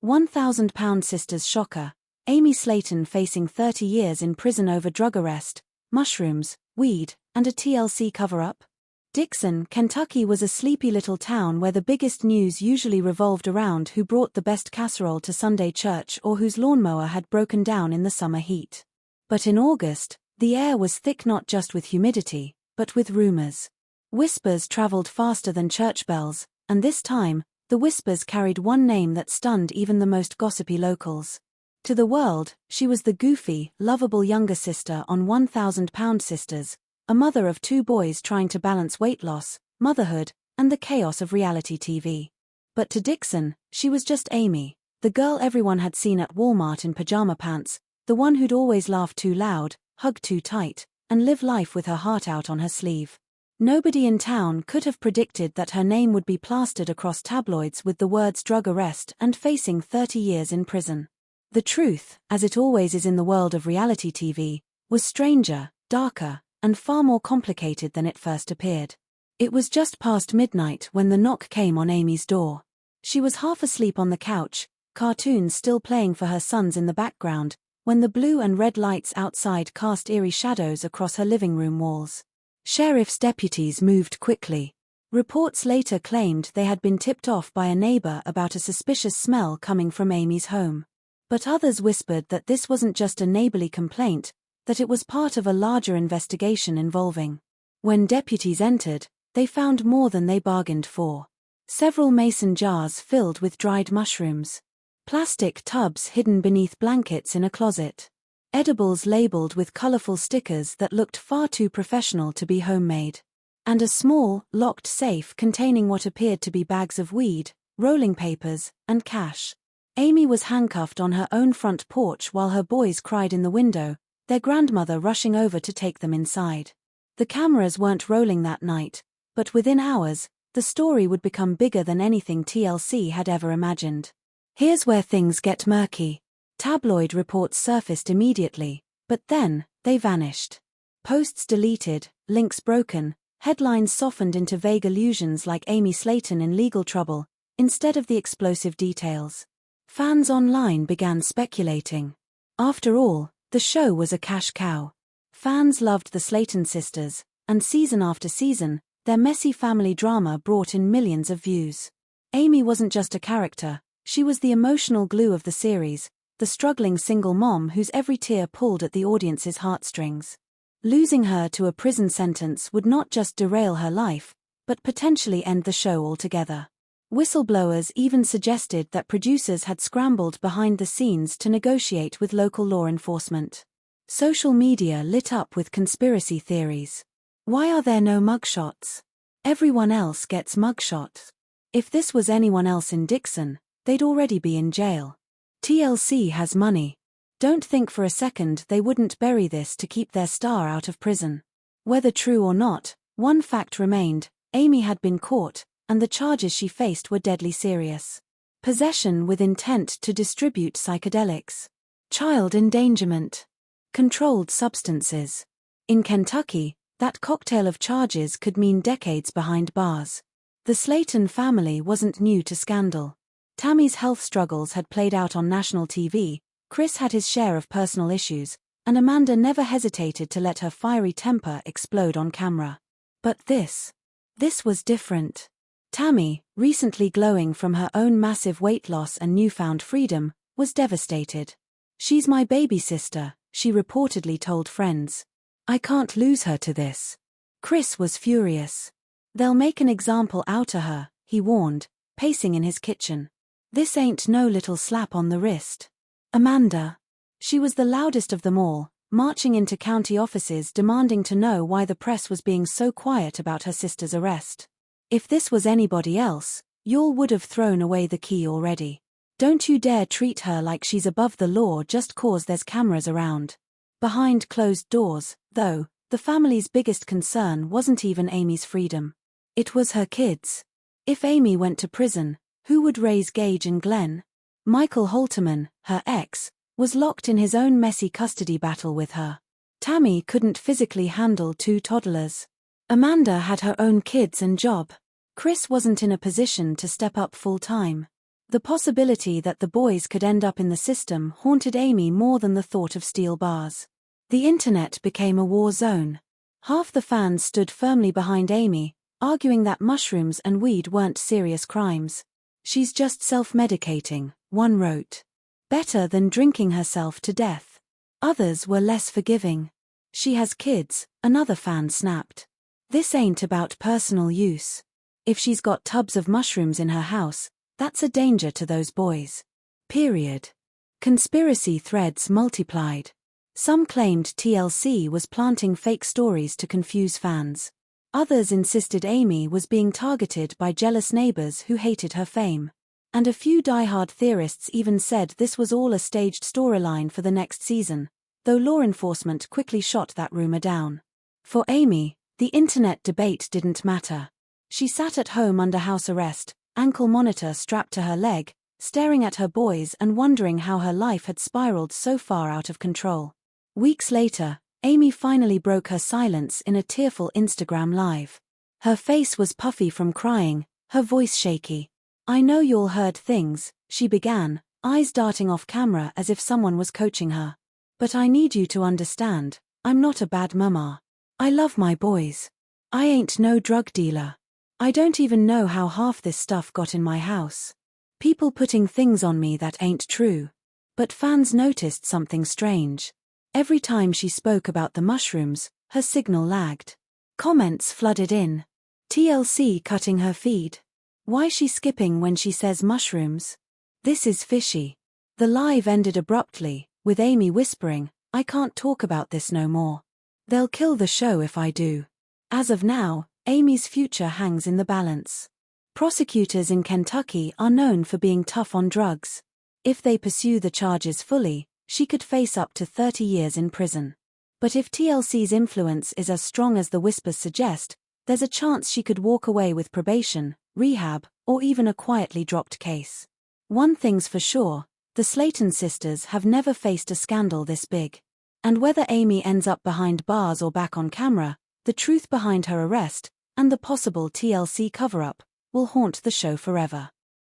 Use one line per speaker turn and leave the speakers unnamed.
£1,000 sisters shocker. Amy Slaton facing 30 years in prison over drug arrest, mushrooms, weed, and a TLC cover-up? Dixon, Kentucky was a sleepy little town where the biggest news usually revolved around who brought the best casserole to Sunday church or whose lawnmower had broken down in the summer heat. But in August, the air was thick not just with humidity, but with rumors. Whispers traveled faster than church bells, and this time, the whispers carried one name that stunned even the most gossipy locals. To the world, she was the goofy, lovable younger sister on £1,000 Sisters, a mother of 2 boys trying to balance weight loss, motherhood, and the chaos of reality TV. But to Dixon, she was just Amy, the girl everyone had seen at Walmart in pajama pants, the one who'd always laugh too loud, hug too tight, and live life with her heart out on her sleeve. Nobody in town could have predicted that her name would be plastered across tabloids with the words drug arrest and facing 30 years in prison. The truth, as it always is in the world of reality TV, was stranger, darker, and far more complicated than it first appeared. It was just past midnight when the knock came on Amy's door. She was half asleep on the couch, cartoons still playing for her sons in the background, when the blue and red lights outside cast eerie shadows across her living room walls. Sheriff's deputies moved quickly. Reports later claimed they had been tipped off by a neighbor about a suspicious smell coming from Amy's home. But others whispered that this wasn't just a neighborly complaint, that it was part of a larger investigation involving. When deputies entered, they found more than they bargained for. Several mason jars filled with dried mushrooms. Plastic tubs hidden beneath blankets in a closet. Edibles labeled with colorful stickers that looked far too professional to be homemade. And a small, locked safe containing what appeared to be bags of weed, rolling papers, and cash. Amy was handcuffed on her own front porch while her boys cried in the window, their grandmother rushing over to take them inside. The cameras weren't rolling that night, but within hours, the story would become bigger than anything TLC had ever imagined. Here's where things get murky. Tabloid reports surfaced immediately, but then, they vanished. Posts deleted, links broken, headlines softened into vague allusions like Amy Slaton in legal trouble, instead of the explosive details. Fans online began speculating. After all, the show was a cash cow. Fans loved the Slaton sisters, and season after season, their messy family drama brought in millions of views. Amy wasn't just a character, she was the emotional glue of the series, the struggling single mom whose every tear pulled at the audience's heartstrings. Losing her to a prison sentence would not just derail her life, but potentially end the show altogether. Whistleblowers even suggested that producers had scrambled behind the scenes to negotiate with local law enforcement. Social media lit up with conspiracy theories. Why are there no mugshots? Everyone else gets mugshots. If this was anyone else in Dixon, they'd already be in jail. TLC has money. Don't think for a second they wouldn't bury this to keep their star out of prison. Whether true or not, one fact remained: Amy had been caught, and the charges she faced were deadly serious. Possession with intent to distribute psychedelics. Child endangerment. Controlled substances. In Kentucky, that cocktail of charges could mean decades behind bars. The Slaton family wasn't new to scandal. Tammy's health struggles had played out on national TV, Chris had his share of personal issues, and Amanda never hesitated to let her fiery temper explode on camera. But this was different. Tammy, recently glowing from her own massive weight loss and newfound freedom, was devastated. "She's my baby sister," she reportedly told friends. "I can't lose her to this." Chris was furious. "They'll make an example out of her," he warned, pacing in his kitchen. "This ain't no little slap on the wrist." Amanda. She was the loudest of them all, marching into county offices demanding to know why the press was being so quiet about her sister's arrest. If this was anybody else, y'all would have thrown away the key already. Don't you dare treat her like she's above the law just cause there's cameras around. Behind closed doors, though, the family's biggest concern wasn't even Amy's freedom. It was her kids. If Amy went to prison, who would raise Gage and Glenn? Michael Halterman, her ex, was locked in his own messy custody battle with her. Tammy couldn't physically handle 2 toddlers. Amanda had her own kids and job. Chris wasn't in a position to step up full-time. The possibility that the boys could end up in the system haunted Amy more than the thought of steel bars. The internet became a war zone. Half the fans stood firmly behind Amy, arguing that mushrooms and weed weren't serious crimes. She's just self-medicating, one wrote. Better than drinking herself to death. Others were less forgiving. She has kids, another fan snapped. This ain't about personal use. If she's got tubs of mushrooms in her house, that's a danger to those boys. Period. Conspiracy threads multiplied. Some claimed TLC was planting fake stories to confuse fans. Others insisted Amy was being targeted by jealous neighbors who hated her fame. And a few diehard theorists even said this was all a staged storyline for the next season, though law enforcement quickly shot that rumor down. For Amy, the internet debate didn't matter. She sat at home under house arrest, ankle monitor strapped to her leg, staring at her boys and wondering how her life had spiraled so far out of control. Weeks later, Amy finally broke her silence in a tearful Instagram live. Her face was puffy from crying, her voice shaky. "I know you all heard things," she began, eyes darting off camera as if someone was coaching her. "But I need you to understand, I'm not a bad mama. I love my boys. I ain't no drug dealer. I don't even know how half this stuff got in my house. People putting things on me that ain't true." But fans noticed something strange. Every time she spoke about the mushrooms, her signal lagged. Comments flooded in. TLC cutting her feed. Why she skipping when she says mushrooms? This is fishy. The live ended abruptly, with Amy whispering, "I can't talk about this no more. They'll kill the show if I do." As of now, Amy's future hangs in the balance. Prosecutors in Kentucky are known for being tough on drugs. If they pursue the charges fully, she could face up to 30 years in prison. But if TLC's influence is as strong as the whispers suggest, there's a chance she could walk away with probation, rehab, or even a quietly dropped case. One thing's for sure, the Slaton sisters have never faced a scandal this big. And whether Amy ends up behind bars or back on camera, the truth behind her arrest, and the possible TLC cover-up, will haunt the show forever.